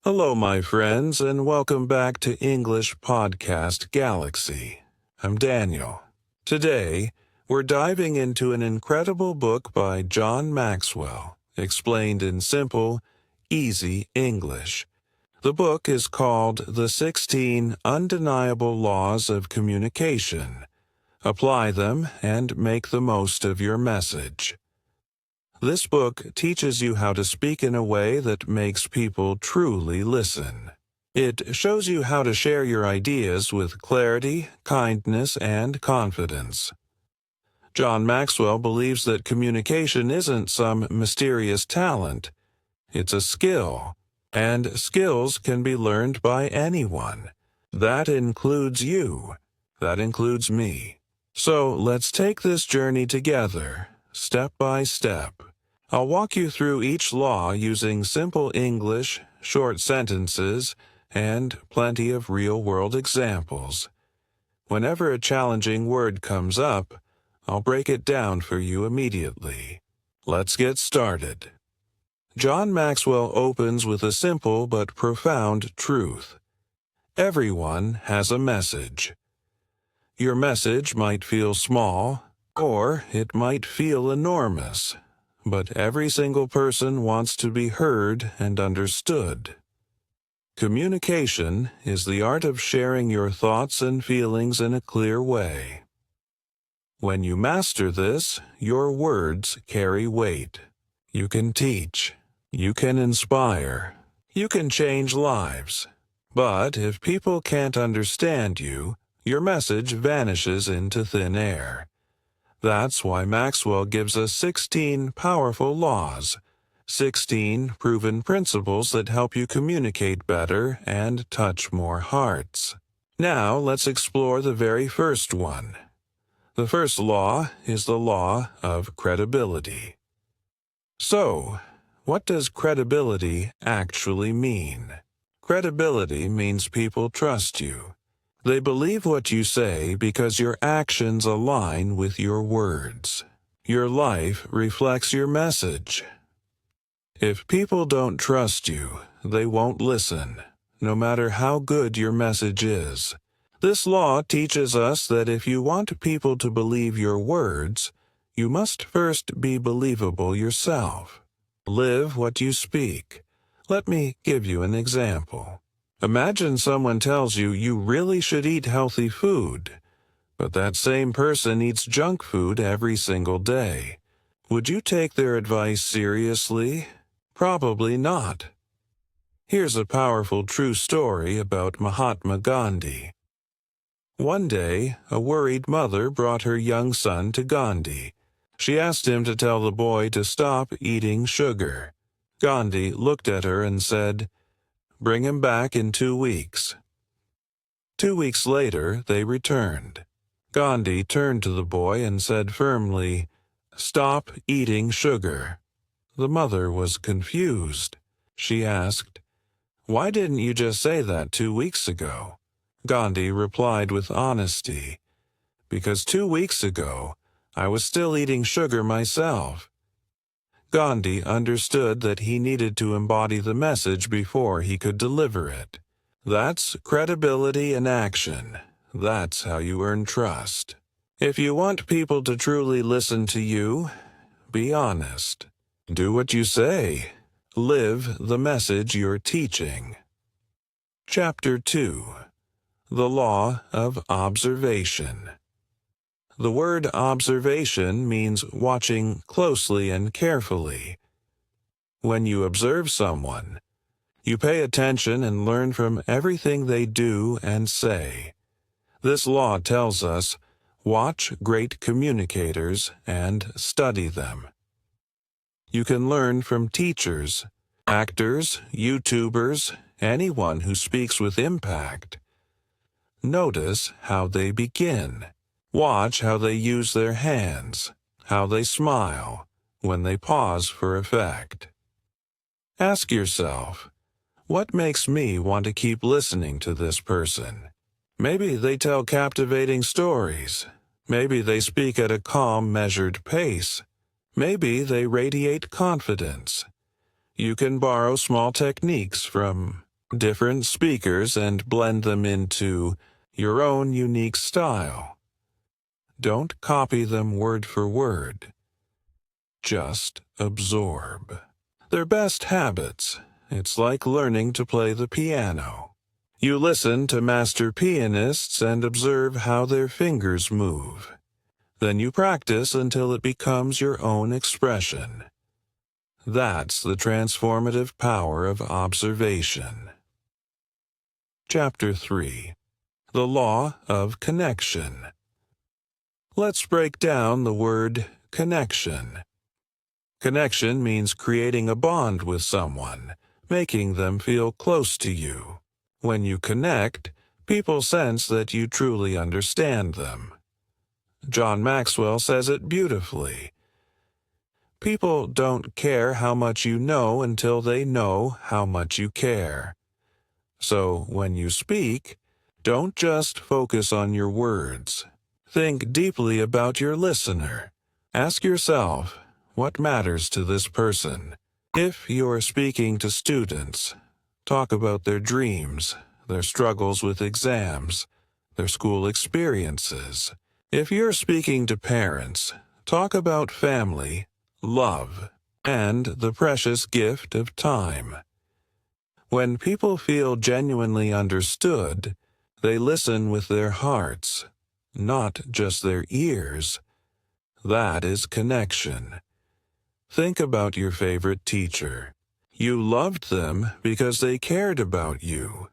Hello, my friends, and welcome back to English Podcast Galaxy. I'm Daniel. Today, we're diving into an incredible book by John Maxwell, explained in simple, easy English. The book is called The 16 Undeniable Laws of Communication. Apply them and make the most of your message. This book teaches you how to speak in a way that makes people truly listen. It shows you how to share your ideas with clarity, kindness, and confidence. John Maxwell believes that communication isn't some mysterious talent. It's a skill, and skills can be learned by anyone. That includes you. That includes me. So let's take this journey together, step by step. I'll walk you through each law using simple English, short sentences, and plenty of real-world examples. Whenever a challenging word comes up, I'll break it down for you immediately. Let's get started. John Maxwell opens with a simple but profound truth. Everyone has a message. Your message might feel small, or it might feel enormous. But every single person wants to be heard and understood. Communication is the art of sharing your thoughts and feelings in a clear way. When you master this, your words carry weight. You can teach. You can inspire. You can change lives. But if people can't understand you, your message vanishes into thin air. That's why Maxwell gives us 16 powerful laws, 16 proven principles that help you communicate better and touch more hearts. Now let's explore the very first one. The first law is the law of credibility. So, what does credibility actually mean? Credibility means people trust you. They believe what you say because your actions align with your words. Your life reflects your message. If people don't trust you, they won't listen, no matter how good your message is. This law teaches us that if you want people to believe your words, you must first be believable yourself. Live what you speak. Let me give you an example. Imagine someone tells you you really should eat healthy food, but that same person eats junk food every single day. Would you take their advice seriously? Probably not. Here's a powerful true story about Mahatma Gandhi. One day, a worried mother brought her young son to Gandhi. She asked him to tell the boy to stop eating sugar. Gandhi looked at her and said, "Bring him back in 2 weeks." 2 weeks later, they returned. Gandhi turned to the boy and said firmly, "Stop eating sugar." The mother was confused. She asked, "Why didn't you just say that 2 weeks ago?" Gandhi replied with honesty, "Because 2 weeks ago, I was still eating sugar myself." Gandhi understood that he needed to embody the message before he could deliver it. That's credibility in action. That's how you earn trust. If you want people to truly listen to you, be honest. Do what you say. Live the message you're teaching. Chapter 2. The Law of Observation. The word observation means watching closely and carefully. When you observe someone, you pay attention and learn from everything they do and say. This law tells us, watch great communicators and study them. You can learn from teachers, actors, YouTubers, anyone who speaks with impact. Notice how they begin. Watch how they use their hands, how they smile, when they pause for effect. Ask yourself, what makes me want to keep listening to this person? Maybe they tell captivating stories. Maybe they speak at a calm, measured pace. Maybe they radiate confidence. You can borrow small techniques from different speakers and blend them into your own unique style. Don't copy them word for word. Just absorb. They're best habits. It's like learning to play the piano. You listen to master pianists and observe how their fingers move. Then you practice until it becomes your own expression. That's the transformative power of observation. Chapter 3. The Law of Connection. Let's break down the word connection. Connection means creating a bond with someone, making them feel close to you. When you connect, people sense that you truly understand them. John Maxwell says it beautifully. People don't care how much you know until they know how much you care. So when you speak, don't just focus on your words. Think deeply about your listener. Ask yourself, what matters to this person? If you're speaking to students, talk about their dreams, their struggles with exams, their school experiences. If you're speaking to parents, talk about family, love, and the precious gift of time. When people feel genuinely understood, they listen with their hearts, not just their ears. That is connection. Think about your favorite teacher. You loved them because they cared about you.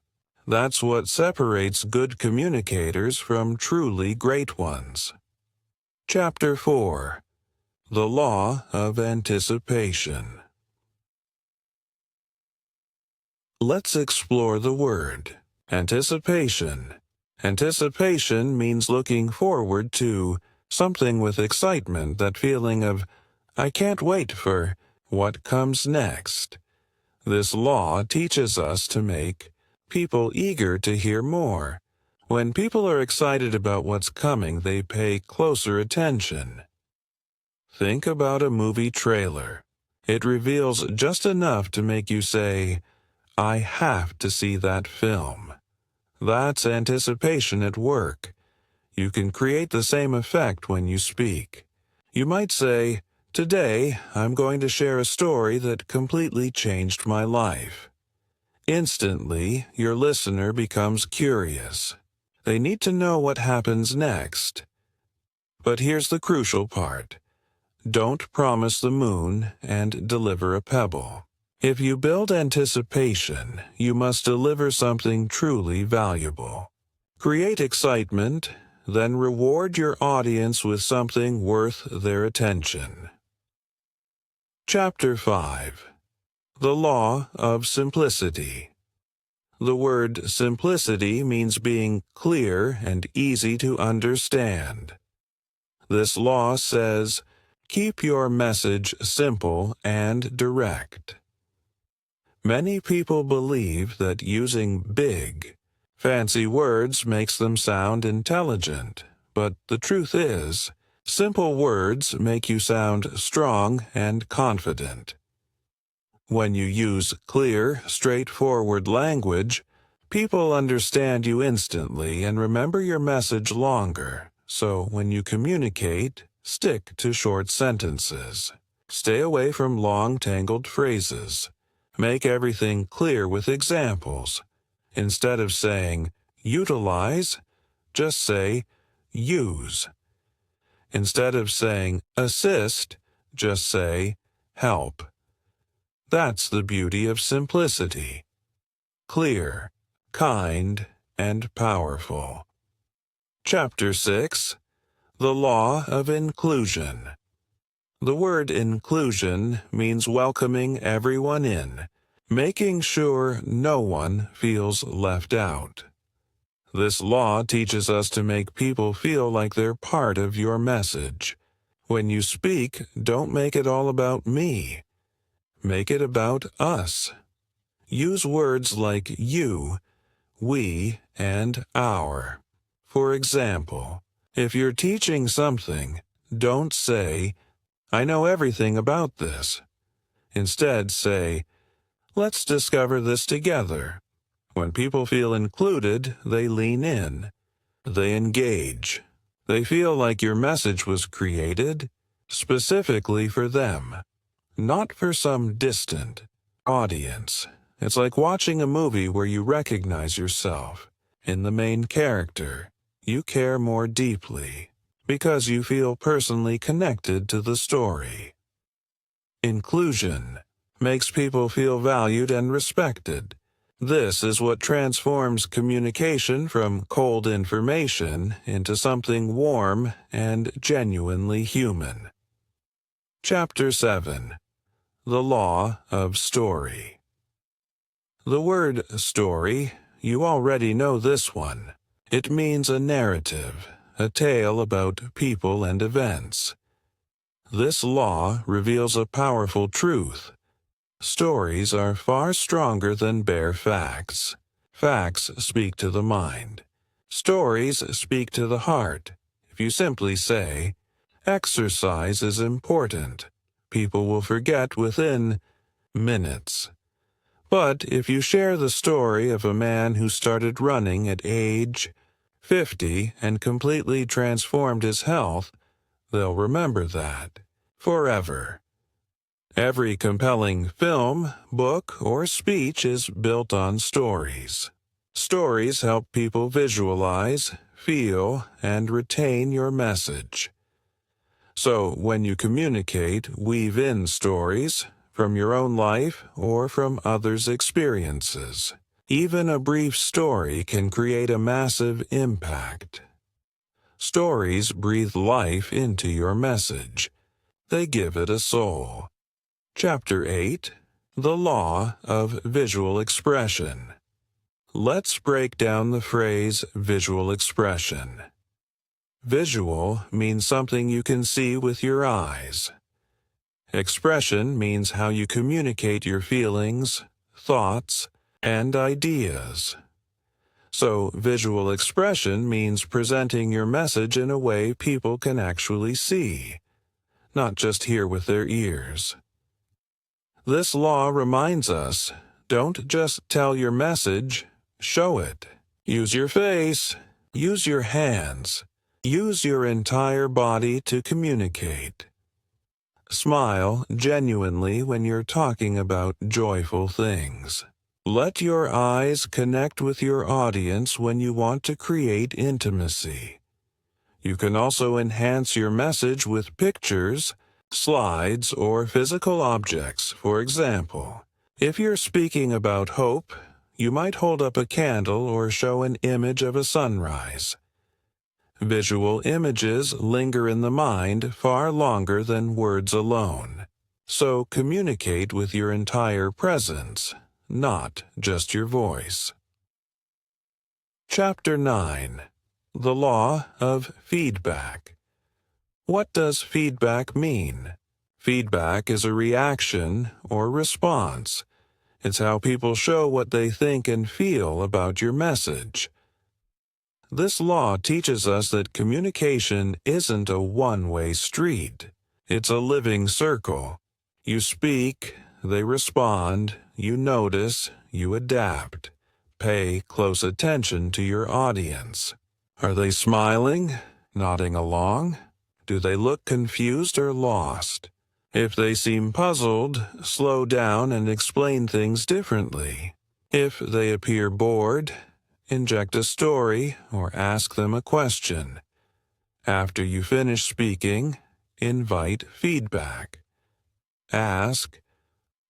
That's what separates good communicators from truly great ones. Chapter 4. The Law of Anticipation. Let's explore the word anticipation. Anticipation means looking forward to something with excitement, that feeling of, I can't wait for what comes next. This law teaches us to make people eager to hear more. When people are excited about what's coming, they pay closer attention. Think about a movie trailer. It reveals just enough to make you say, I have to see that film. That's anticipation at work. You can create the same effect when you speak. You might say, today I'm going to share a story that completely changed my life. Instantly, your listener becomes curious. They need to know what happens next. But here's the crucial part. Don't promise the moon and deliver a pebble. If you build anticipation, you must deliver something truly valuable. Create excitement, then reward your audience with something worth their attention. Chapter 5. The Law of Simplicity. The word simplicity means being clear and easy to understand. This law says, keep your message simple and direct. Many people believe that using big, fancy words makes them sound intelligent, but the truth is, simple words make you sound strong and confident. When you use clear, straightforward language, people understand you instantly and remember your message longer. So when you communicate, stick to short sentences. Stay away from long, tangled phrases. Make everything clear with examples. Instead of saying, utilize, just say, use. Instead of saying, assist, just say, help. That's the beauty of simplicity. Clear, kind, and powerful. Chapter 6. The Law of Inclusion. The word inclusion means welcoming everyone in, making sure no one feels left out. This law teaches us to make people feel like they're part of your message. When you speak, don't make it all about me. Make it about us. Use words like you, we, and our. For example, if you're teaching something, don't say, I know everything about this. Instead, say, let's discover this together. When people feel included, they lean in. They engage. They feel like your message was created specifically for them, not for some distant audience. It's like watching a movie where you recognize yourself in the main character. You care more deeply because you feel personally connected to the story. Inclusion makes people feel valued and respected. This is what transforms communication from cold information into something warm and genuinely human. Chapter 7. The Law of Story. The word story, you already know this one. It means a narrative, a tale about people and events. This law reveals a powerful truth. Stories are far stronger than bare facts. Facts speak to the mind. Stories speak to the heart. If you simply say, "Exercise is important," people will forget within minutes. But if you share the story of a man who started running at age 50 and completely transformed his health, they'll remember that forever. Every compelling film, book, or speech is built on stories. Stories help people visualize, feel, and retain your message. So when you communicate, weave in stories from your own life or from others' experiences. Even a brief story can create a massive impact. Stories breathe life into your message. They give it a soul. Chapter 8. The Law of Visual Expression. Let's break down the phrase visual expression. Visual means something you can see with your eyes. Expression means how you communicate your feelings, thoughts, and ideas. So, visual expression means presenting your message in a way people can actually see, not just hear with their ears. This law reminds us, don't just tell your message, show it. Use your face, use your hands, use your entire body to communicate. Smile genuinely when you're talking about joyful things. Let your eyes connect with your audience when you want to create intimacy. You can also enhance your message with pictures, slides, or physical objects. For example, if you're speaking about hope, you might hold up a candle or show an image of a sunrise. Visual images linger in the mind far longer than words alone. So communicate with your entire presence, not just your voice. Chapter 9. The Law of Feedback. What does feedback mean? Feedback is a reaction or response. It's how people show what they think and feel about your message. This law teaches us that communication isn't a one-way street. It's a living circle. You speak, they respond, you notice, you adapt. Pay close attention to your audience. Are they smiling, nodding along? Do they look confused or lost? If they seem puzzled, slow down and explain things differently. If they appear bored, inject a story or ask them a question. After you finish speaking, invite feedback. Ask,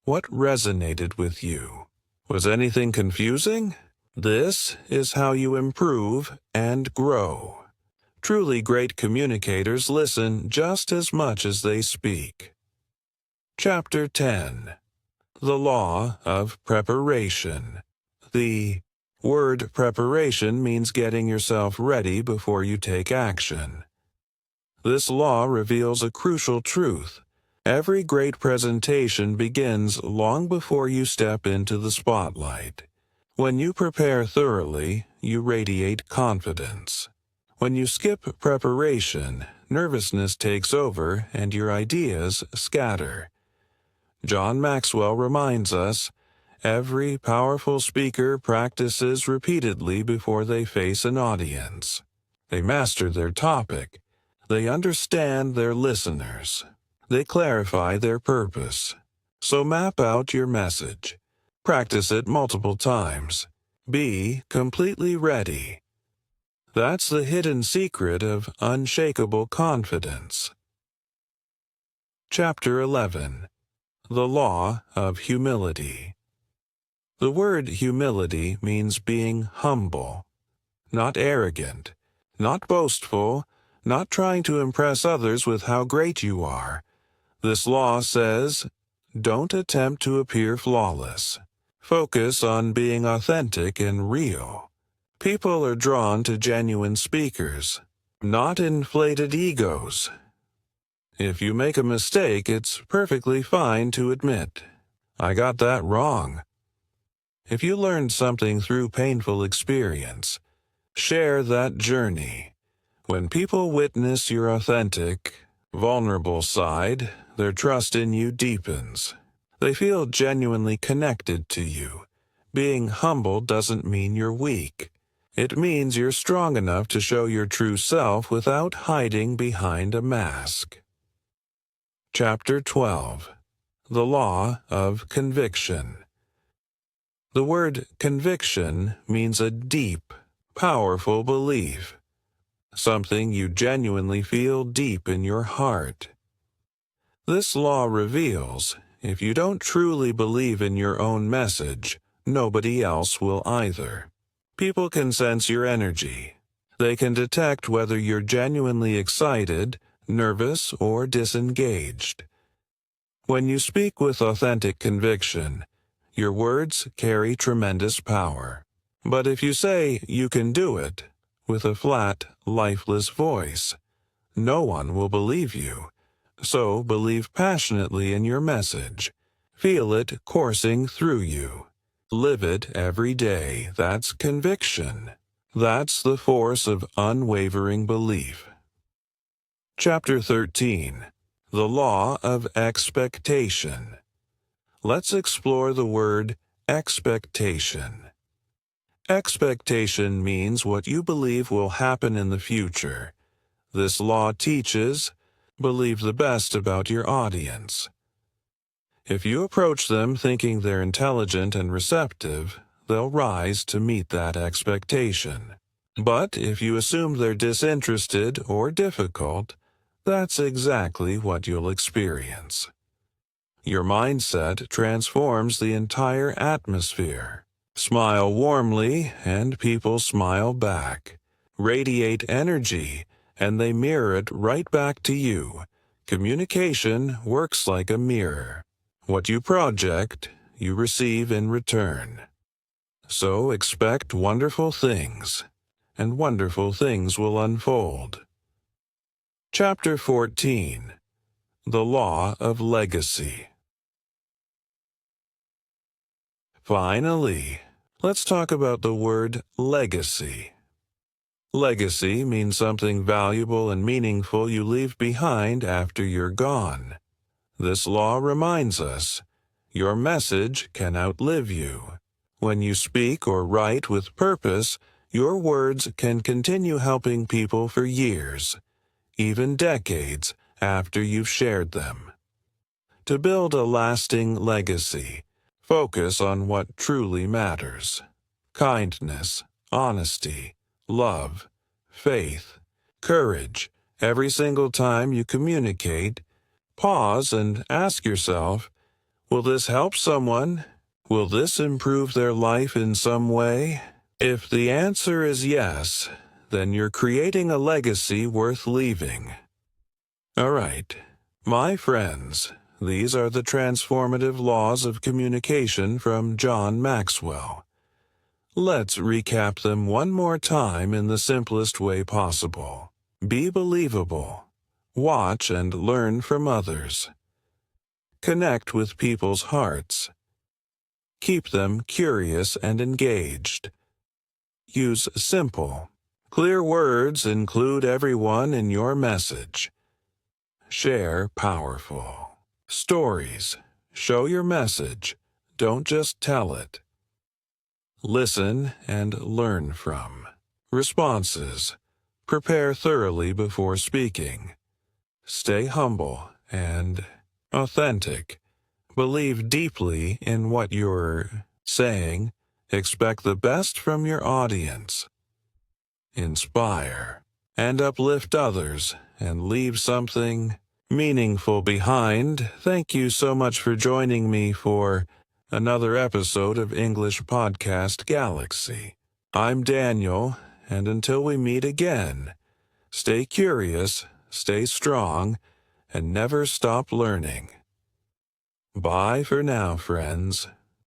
what resonated with you? Was anything confusing? This is how you improve and grow. Truly great communicators listen just as much as they speak. Chapter 10. The Law of Preparation. The word preparation means getting yourself ready before you take action. This law reveals a crucial truth. Every great presentation begins long before you step into the spotlight. When you prepare thoroughly, you radiate confidence. When you skip preparation, nervousness takes over and your ideas scatter. John Maxwell reminds us, Every powerful speaker practices repeatedly before they face an audience. They master their topic. They understand their listeners. They clarify their purpose. So map out your message. Practice it multiple times. Be completely ready. That's the hidden secret of unshakable confidence. Chapter 11. The Law of Humility. The word humility means being humble, not arrogant, not boastful, not trying to impress others with how great you are. This law says, don't attempt to appear flawless. Focus on being authentic and real. People are drawn to genuine speakers, not inflated egos. If you make a mistake, it's perfectly fine to admit, I got that wrong. If you learned something through painful experience, share that journey. When people witness your authentic, vulnerable side, their trust in you deepens. They feel genuinely connected to you. Being humble doesn't mean you're weak. It means you're strong enough to show your true self without hiding behind a mask. Chapter 12. The Law of Conviction. The word conviction means a deep, powerful belief, something you genuinely feel deep in your heart. This law reveals, if you don't truly believe in your own message, nobody else will either. People can sense your energy. They can detect whether you're genuinely excited, nervous, or disengaged. When you speak with authentic conviction, your words carry tremendous power. But if you say you can do it with a flat, lifeless voice, no one will believe you. So believe passionately in your message. Feel it coursing through you. Live it every day. That's conviction. That's the force of unwavering belief. Chapter 13. The Law of Expectation. Let's explore the word expectation. Expectation means what you believe will happen in the future. This law teaches, believe the best about your audience. If you approach them thinking they're intelligent and receptive, they'll rise to meet that expectation. But if you assume they're disinterested or difficult, that's exactly what you'll experience. Your mindset transforms the entire atmosphere. Smile warmly, and people smile back. Radiate energy, and they mirror it right back to you. Communication works like a mirror. What you project, you receive in return. So expect wonderful things, and wonderful things will unfold. Chapter 14. The Law of Legacy. Finally, let's talk about the word legacy. Legacy means something valuable and meaningful you leave behind after you're gone. This law reminds us, your message can outlive you. When you speak or write with purpose, your words can continue helping people for years, even decades after you've shared them. To build a lasting legacy, focus on what truly matters. Kindness, honesty, love, faith, courage. Every single time you communicate, pause and ask yourself, will this help someone? Will this improve their life in some way? If the answer is yes, then you're creating a legacy worth leaving. All right, my friends, these are the transformative laws of communication from John Maxwell. Let's recap them one more time in the simplest way possible. Be believable. Watch and learn from others. Connect with people's hearts. Keep them curious and engaged. Use simple, clear words. Include everyone in your message. Share powerful stories. Show your message. Don't just tell it. Listen and learn from responses. Prepare thoroughly before speaking. Stay humble and authentic. Believe deeply in what you're saying. Expect the best from your audience. Inspire and uplift others and leave something meaningful behind. Thank you so much for joining me for another episode of English Podcast Galaxy. I'm Daniel, and until we meet again, stay curious, stay strong, and never stop learning. Bye for now, friends.